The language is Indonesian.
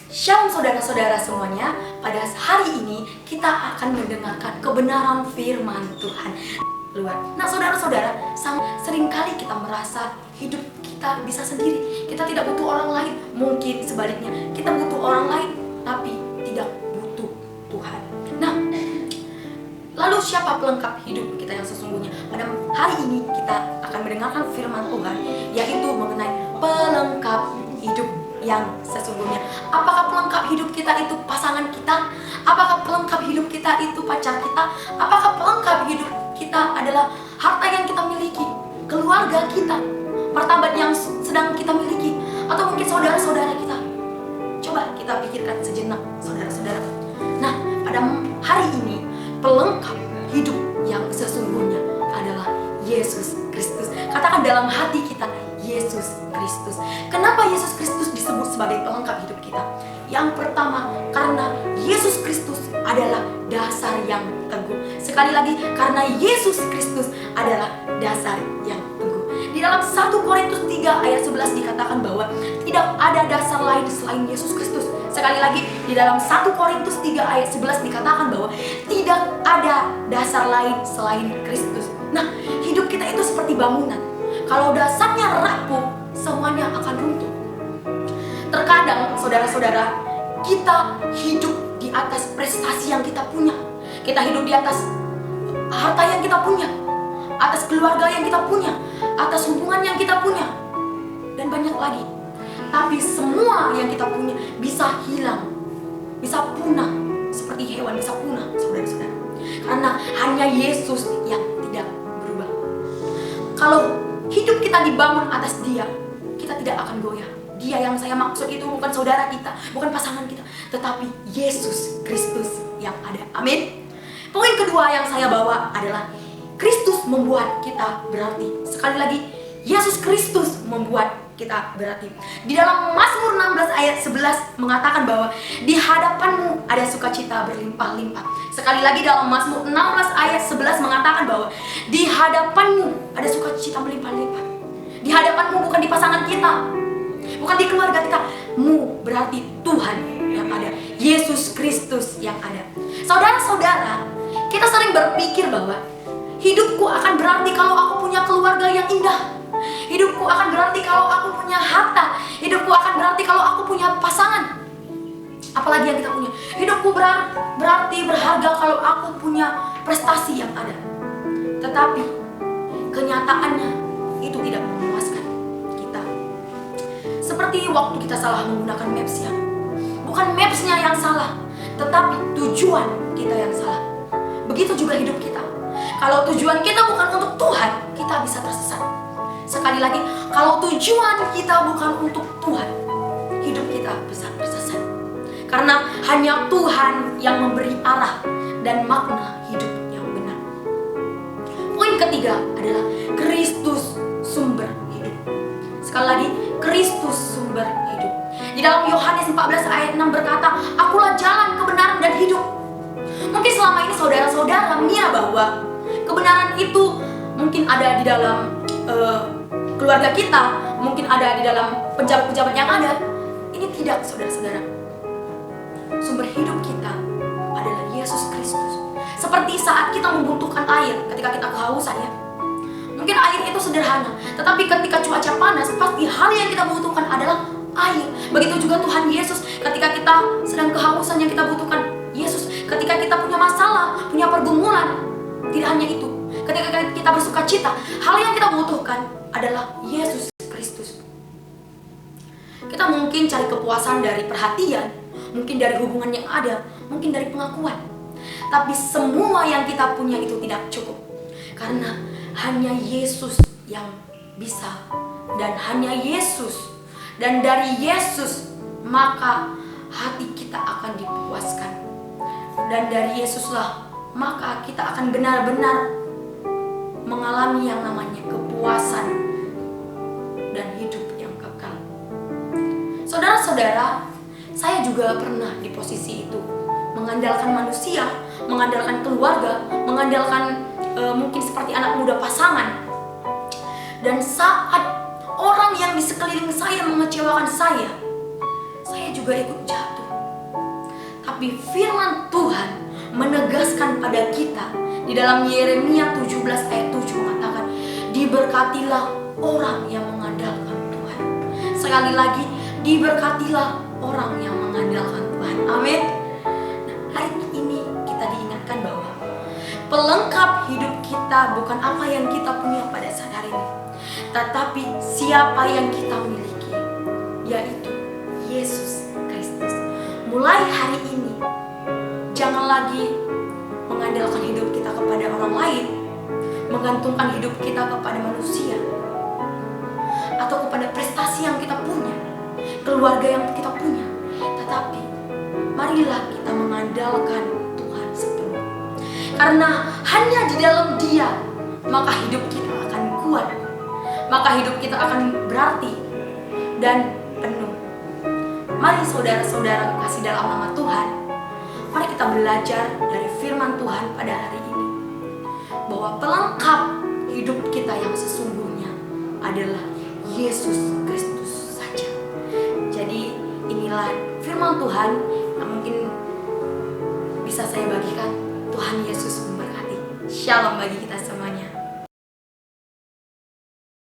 Shalom saudara-saudara semuanya. Pada hari ini kita akan mendengarkan kebenaran firman Tuhan. Nah saudara-saudara, seringkali kita merasa hidup kita bisa sendiri. Kita tidak butuh orang lain. Mungkin sebaliknya, kita butuh orang lain tapi tidak butuh Tuhan. Nah, lalu siapa pelengkap hidup kita yang sesungguhnya? Pada hari ini kita akan mendengarkan firman Tuhan, yaitu mengenai pelengkap hidup yang sesungguhnya. Apakah pelengkap hidup kita itu pasangan kita? Apakah pelengkap hidup kita itu pacar kita? Apakah pelengkap hidup kita adalah harta yang kita miliki, keluarga kita, martabat yang sedang kita miliki, atau mungkin saudara-saudara kita? Coba kita pikirkan sejenak, saudara-saudara. Nah, pada hari ini pelengkap hidup yang sesungguhnya adalah Yesus Kristus. Katakan dalam hati kita, Yesus Kristus. Kenapa Yesus Kristus disebut sebagai pelengkap hidup kita? Yang pertama, karena Yesus Kristus adalah dasar yang teguh. Sekali lagi, karena Yesus Kristus adalah dasar yang teguh. Di dalam 1 Korintus 3 ayat 11 dikatakan bahwa tidak ada dasar lain selain Yesus Kristus. Sekali lagi, di dalam 1 Korintus 3 ayat 11 dikatakan bahwa tidak ada dasar lain selain Kristus. Nah, hidup kita itu seperti bangunan. Kalau dasarnya rapuh, semuanya akan runtuh. Terkadang, saudara-saudara, kita hidup di atas prestasi yang kita punya. Kita hidup di atas harta yang kita punya, atas keluarga yang kita punya, atas hubungan yang kita punya, dan banyak lagi. Tapi semua yang kita punya bisa hilang, bisa punah, seperti hewan bisa punah, saudara-saudara. Karena hanya Yesus yang tidak berubah. Kalau hidup kita dibangun atas Dia, kita tidak akan goyah. Dia yang saya maksud itu bukan saudara kita, bukan pasangan kita, tetapi Yesus Kristus yang ada. Amin. Poin kedua yang saya bawa adalah Kristus membuat kita berarti. Sekali lagi, Yesus Kristus membuat kita berarti. Di dalam Mazmur 16 ayat 11 mengatakan bahwa di hadapanmu ada sukacita berlimpah-limpah. Sekali lagi dalam Mazmur 16 ayat 11 mengatakan bahwa di hadapanmu ada sukacita berlimpah-limpah. Di hadapanmu, bukan di pasangan kita, bukan di keluarga kita. Mu berarti Tuhan yang ada, Yesus Kristus yang ada. Saudara-saudara, kita sering berpikir bahwa hidupku akan berarti kalau aku punya keluarga yang indah. Hidupku akan berarti kalau aku punya harta. Hidupku akan berarti kalau aku punya pasangan. Apalagi yang kita punya. Hidupku berarti berharga kalau aku punya prestasi yang ada. Tetapi kenyataannya itu tidak memuaskan kita. Seperti waktu kita salah menggunakan Maps-nya. Bukan Maps-nya yang salah, tetapi tujuan kita yang salah. Begitu juga hidup kita. Kalau tujuan kita bukan untuk Tuhan, kita bisa tersesat. Sekali lagi, kalau tujuan kita bukan untuk Tuhan, hidup kita bisa tersesat. Karena hanya Tuhan yang memberi arah dan makna hidup yang benar. Poin ketiga adalah Kristus sumber hidup. Sekali lagi, Kristus sumber hidup. Di dalam Yohanes 14 ayat 6 berkata, "Akulah jalan, kebenaran, dan hidup." Mungkin selama ini saudara-saudara mengira bahwa kebenaran itu mungkin ada di dalam keluarga kita, mungkin ada di dalam pejabat-pejabat yang ada. Ini tidak, saudara-saudara. Sumber hidup kita adalah Yesus Kristus. Seperti saat kita membutuhkan air ketika kita kehausan, ya. Mungkin air itu sederhana, tetapi ketika cuaca panas, pasti hal yang kita butuhkan adalah air. Begitu juga Tuhan Yesus, ketika kita sedang kehausan, yang kita butuhkan Yesus. Ketika kita punya masalah, punya pergumulan, tidak hanya itu. Ketika kita bersuka cita, hal yang kita butuhkan adalah Yesus Kristus. Kita mungkin cari kepuasan dari perhatian, mungkin dari hubungan yang ada, mungkin dari pengakuan. Tapi semua yang kita punya itu tidak cukup. Karena hanya Yesus yang bisa. Dan hanya Yesus. Dan dari Yesus, maka hati kita akan dipuaskan. Dan dari Yesuslah, maka kita akan benar-benar mengalami yang namanya kepuasan dan hidup yang kekal. Saudara-saudara, saya juga pernah di posisi itu, mengandalkan manusia, mengandalkan keluarga, mengandalkan mungkin seperti anak muda pasangan. Dan saat orang yang di sekeliling saya mengecewakan saya juga ikut jatuh. Tapi firman Tuhan menegaskan pada kita di dalam Yeremia 17 ayat 7 mengatakan, diberkatilah orang yang mengandalkan Tuhan. Sekali lagi, diberkatilah orang yang mengandalkan Tuhan. Amin. Nah, hari ini kita diingatkan bahwa pelengkap hidup kita bukan apa yang kita punya pada saat hari ini, tetapi siapa yang kita miliki, yaitu Yesus Kristus. Mulai hari ini, jangan lagi mengandalkan hidup kita kepada orang lain, menggantungkan hidup kita kepada manusia, atau kepada prestasi yang kita punya, keluarga yang kita punya. Tetapi marilah kita mengandalkan Tuhan sepenuhnya. Karena hanya di dalam Dia maka hidup kita akan kuat, maka hidup kita akan berarti dan penuh. Mari saudara-saudara kasih dalam nama Tuhan, mari kita belajar dari firman Tuhan pada hari ini, bahwa pelengkap hidup kita yang sesungguhnya adalah Yesus Kristus saja. Jadi inilah firman Tuhan yang mungkin bisa saya bagikan. Tuhan Yesus memberkati. Shalom bagi kita semuanya.